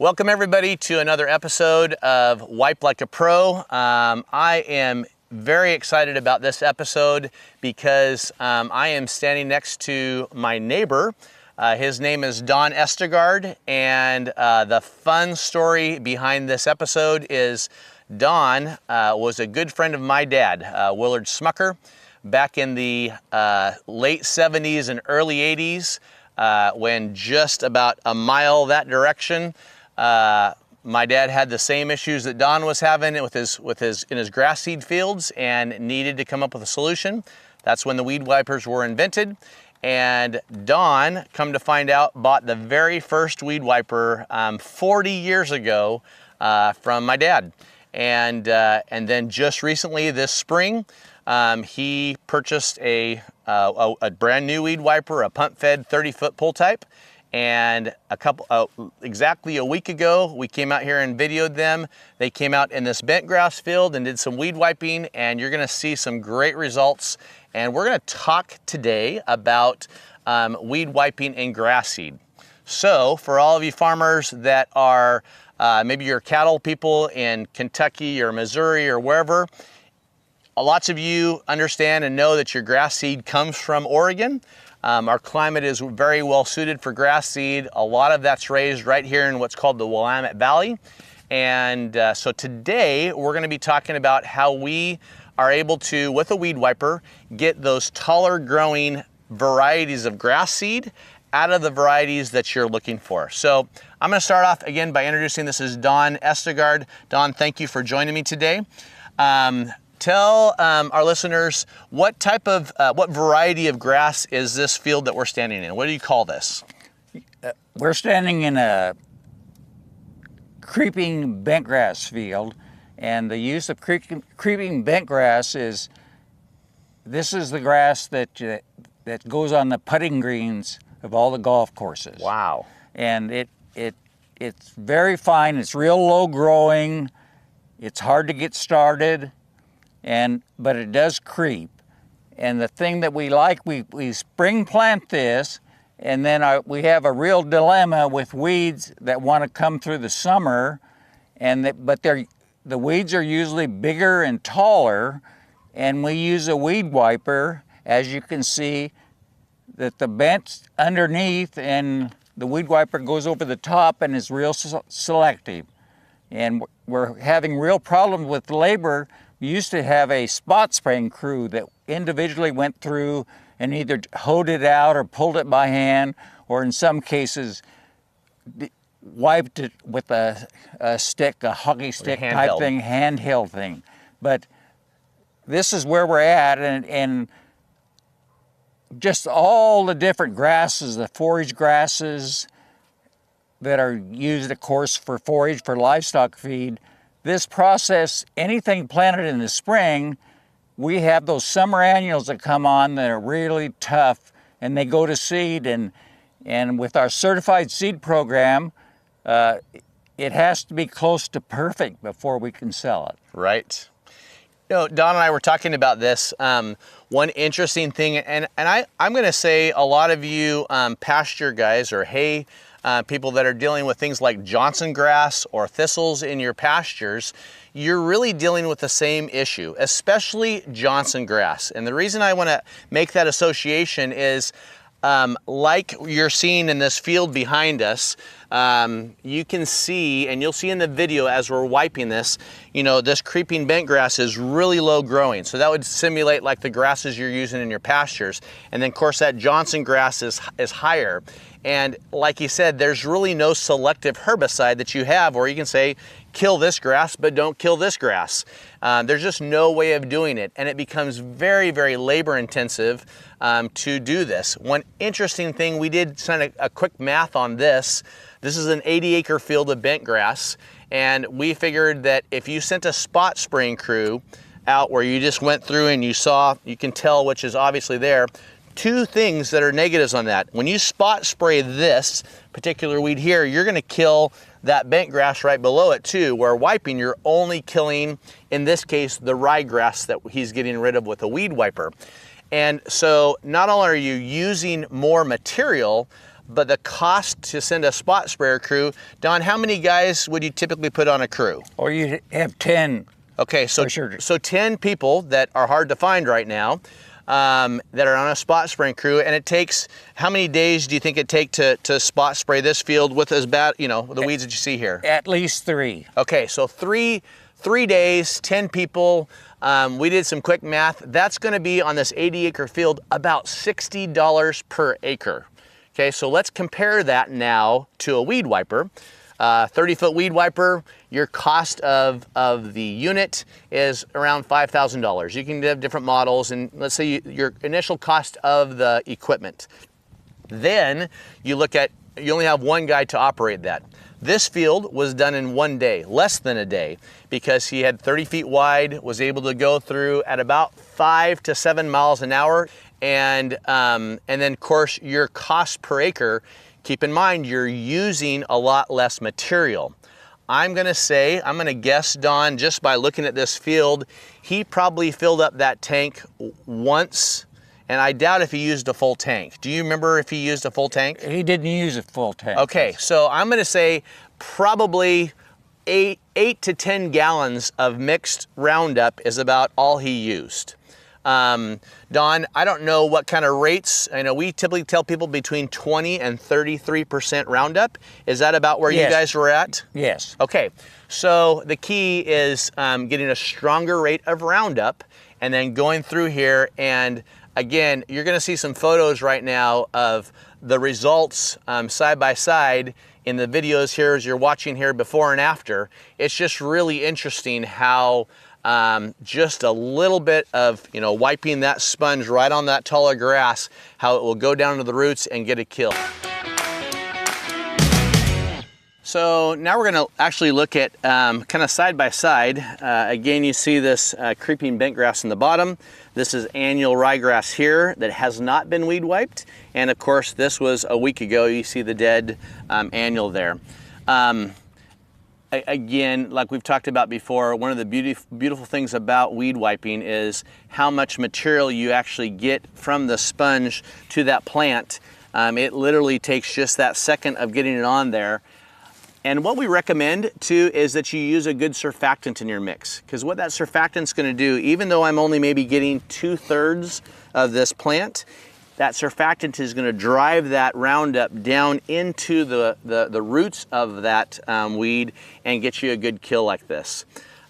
Welcome everybody to another episode of Wipe Like a Pro. I am very excited about this episode because I am standing next to my neighbor. His name is Don Estergard, and the fun story behind this episode is Don was a good friend of my dad, Willard Smucker, back in the late 70s and early 80s, when just about a mile that direction, my dad had the same issues that Don was having in his grass seed fields and needed to come up with a solution. That's when the weed wipers were invented. And Don, come to find out, bought the very first weed wiper 40 years ago from my dad. And then just recently this spring, he purchased a brand new weed wiper, a pump-fed 30-foot pull type. And exactly a week ago, we came out here and videoed them. They came out in this bent grass field and did some weed wiping, and you're gonna see some great results. And we're gonna talk today about weed wiping in grass seed. So for all of you farmers that are, maybe you're cattle people in Kentucky or Missouri or wherever, lots of you understand and know that your grass seed comes from Oregon. Our climate is very well suited for grass seed. A lot of that's raised right here in what's called the Willamette Valley. And so today we're gonna be talking about how we are able to, with a weed wiper, get those taller growing varieties of grass seed out of the varieties that you're looking for. So I'm gonna start off again by introducing, this is Don Estergard. Don, thank you for joining me today. Tell our listeners what variety of grass is this field that we're standing in? What do you call this? We're standing in a creeping bentgrass field, and the use of creeping bentgrass is, this is the grass that goes on the putting greens of all the golf courses. Wow. And it's very fine, it's real low growing, it's hard to get started, but it does creep. And the thing that we like, we spring plant this, and then we have a real dilemma with weeds that want to come through the summer, but the weeds are usually bigger and taller, and we use a weed wiper, as you can see, that the bent's underneath, and the weed wiper goes over the top and is real selective. And we're having real problems with labor. We used to have a spot spraying crew that individually went through and either hoed it out or pulled it by hand, or in some cases wiped it with a stick, a hockey stick type thing, handheld thing. But this is where we're at, and just all the different grasses, the forage grasses that are used, of course, for forage for livestock feed. This process, anything planted in the spring, we have those summer annuals that come on that are really tough, and they go to seed, and with our certified seed program, it has to be close to perfect before we can sell it. Right. You know, Don and I were talking about this. One interesting thing, and I'm gonna say a lot of you pasture guys or hay people that are dealing with things like Johnson grass or thistles in your pastures, you're really dealing with the same issue, especially Johnson grass. And the reason I want to make that association is, like you're seeing in this field behind us, you can see, and you'll see in the video as we're wiping this, you know, this creeping bentgrass is really low growing. So that would simulate like the grasses you're using in your pastures. And then of course that Johnson grass is higher. And like you said, there's really no selective herbicide that you have where you can say, kill this grass, but don't kill this grass. There's just no way of doing it. And it becomes very, very labor intensive to do this. One interesting thing, we did send a quick math on this. This is an 80-acre field of bent grass. And we figured that if you sent a spot spraying crew out where you just went through and you can tell which is obviously there, two things that are negatives on that. When you spot spray this particular weed here, you're gonna kill that bent grass right below it too, where wiping, you're only killing, in this case, the ryegrass that he's getting rid of with a weed wiper. And so not only are you using more material, but the cost to send a spot sprayer crew, Don, how many guys would you typically put on a crew? Or you have 10. Okay, so, sure. so 10 people that are hard to find right now that are on a spot spraying crew, and it takes, how many days do you think it take to spot spray this field with as bad, you know, the weeds that you see here? At least 3. Okay, so three days, 10 people. We did some quick math. That's gonna be on this 80-acre field about $60 per acre. Okay, so let's compare that now to a weed wiper. 30-foot weed wiper, your cost of the unit is around $5,000. You can have different models, and let's say your initial cost of the equipment. Then you look at, you only have one guy to operate that. This field was done in 1 day, less than a day, because he had 30 feet wide, was able to go through at about 5 to 7 miles an hour. And then of course your cost per acre, keep in mind you're using a lot less material. I'm gonna guess, Don, just by looking at this field, he probably filled up that tank once, and I doubt if he used a full tank. Do you remember if he used a full tank? He didn't use a full tank. Okay, so I'm gonna say probably 8 to 10 gallons of mixed Roundup is about all he used. Don, I don't know what kind of rates. I know we typically tell people between 20 and 33% Roundup. Is that about where you guys were at? Yes. Okay, so the key is getting a stronger rate of Roundup and then going through here, and again, you're gonna see some photos right now of the results side by side in the videos here as you're watching here before and after. It's just really interesting how just a little bit of, you know, wiping that sponge right on that taller grass, how it will go down to the roots and get a kill. So now we're gonna actually look at kind of side by side. Again, you see this creeping bent grass in the bottom. This is annual ryegrass here that has not been weed wiped. And of course, this was a week ago. You see the dead annual there. Again, like we've talked about before, one of the beautiful things about weed wiping is how much material you actually get from the sponge to that plant. It literally takes just that second of getting it on there. And what we recommend too is that you use a good surfactant in your mix, because what that surfactant's gonna do, even though I'm only maybe getting 2/3 of this plant, that surfactant is gonna drive that Roundup down into the roots of that weed and get you a good kill like this.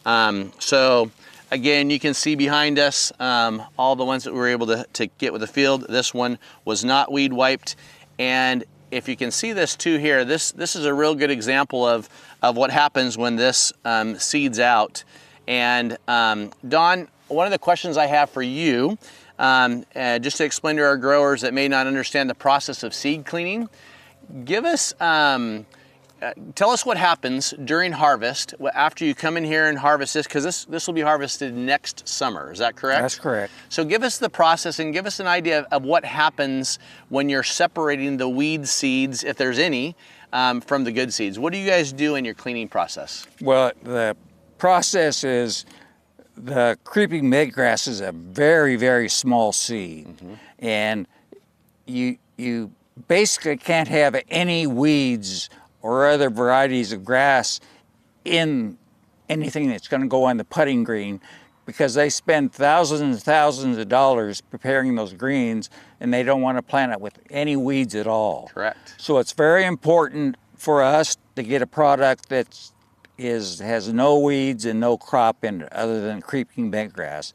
So again, you can see behind us all the ones that we were able to get with the field. This one was not weed wiped. And if you can see this too here, this is a real good example of what happens when this seeds out. And Don, one of the questions I have for you, just to explain to our growers that may not understand the process of seed cleaning, give us, tell us what happens during harvest after you come in here and harvest this, because this will be harvested next summer. Is that correct? That's correct. So give us the process and give us an idea of what happens when you're separating the weed seeds, if there's any, from the good seeds. What do you guys do in your cleaning process? Well, the process is, the creeping midgrass is a very, very small seed. Mm-hmm. And you basically can't have any weeds or other varieties of grass in anything that's going to go on the putting green, because they spend thousands and thousands of dollars preparing those greens, and they don't want to plant it with any weeds at all. Correct. So it's very important for us to get a product that has no weeds and no crop in it other than creeping bentgrass.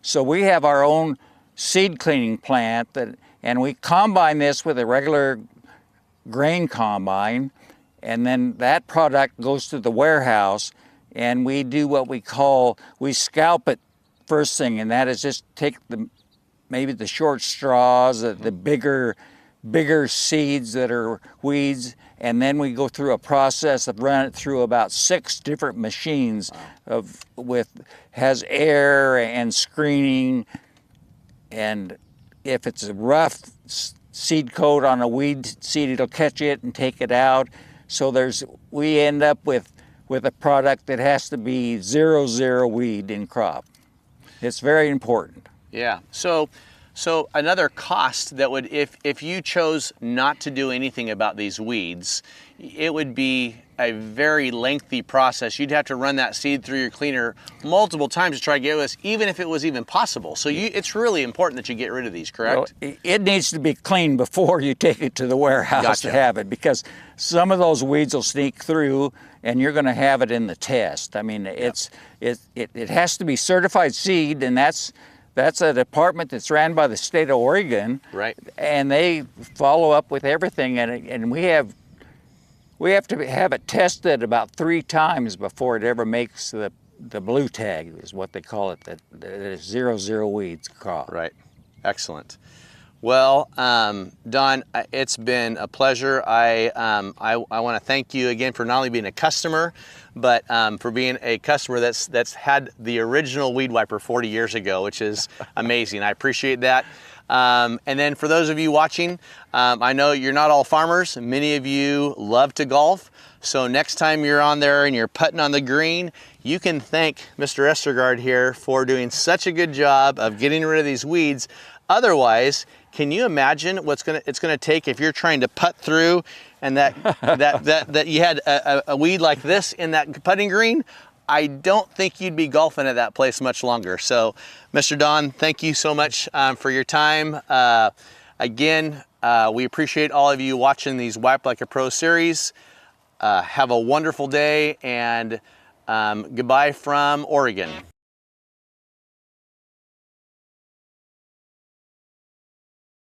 So we have our own seed cleaning plant, and we combine this with a regular grain combine, and then that product goes to the warehouse, and we do what we scalp it first thing, and that is just take maybe the short straws, the bigger seeds that are weeds, and then we go through a process of running it through about 6 different machines has air and screening, and if it's a rough seed coat on a weed seed, it'll catch it and take it out. So we end up with a product that has to be 0 weed in crop. It's very important. Yeah. So So another cost that would, if you chose not to do anything about these weeds, it would be a very lengthy process. You'd have to run that seed through your cleaner multiple times to try to get this, even if it was even possible. So it's really important that you get rid of these, correct? Well, it needs to be cleaned before you take it to the warehouse Gotcha. to have it, because some of those weeds will sneak through and you're going to have it in the test. I mean, it has to be certified seed, and that's a department that's ran by the state of Oregon. Right. And they follow up with everything, and we have to have it tested about 3 times before it ever makes the blue tag, is what they call it, the 00 weeds crop. Right. Excellent. Well, Don, it's been a pleasure. I want to thank you again for not only being a customer, but for being a customer that's had the original weed wiper 40 years ago, which is amazing. I appreciate that. And then for those of you watching, I know you're not all farmers. Many of you love to golf. So next time you're on there and you're putting on the green, you can thank Mr. Estergard here for doing such a good job of getting rid of these weeds. Otherwise, can you imagine it's gonna take if you're trying to putt through and that you had a weed like this in that putting green? I don't think you'd be golfing at that place much longer. So, Mr. Don, thank you so much for your time. Again, we appreciate all of you watching these Wipe Like a Pro series. Have a wonderful day, and goodbye from Oregon.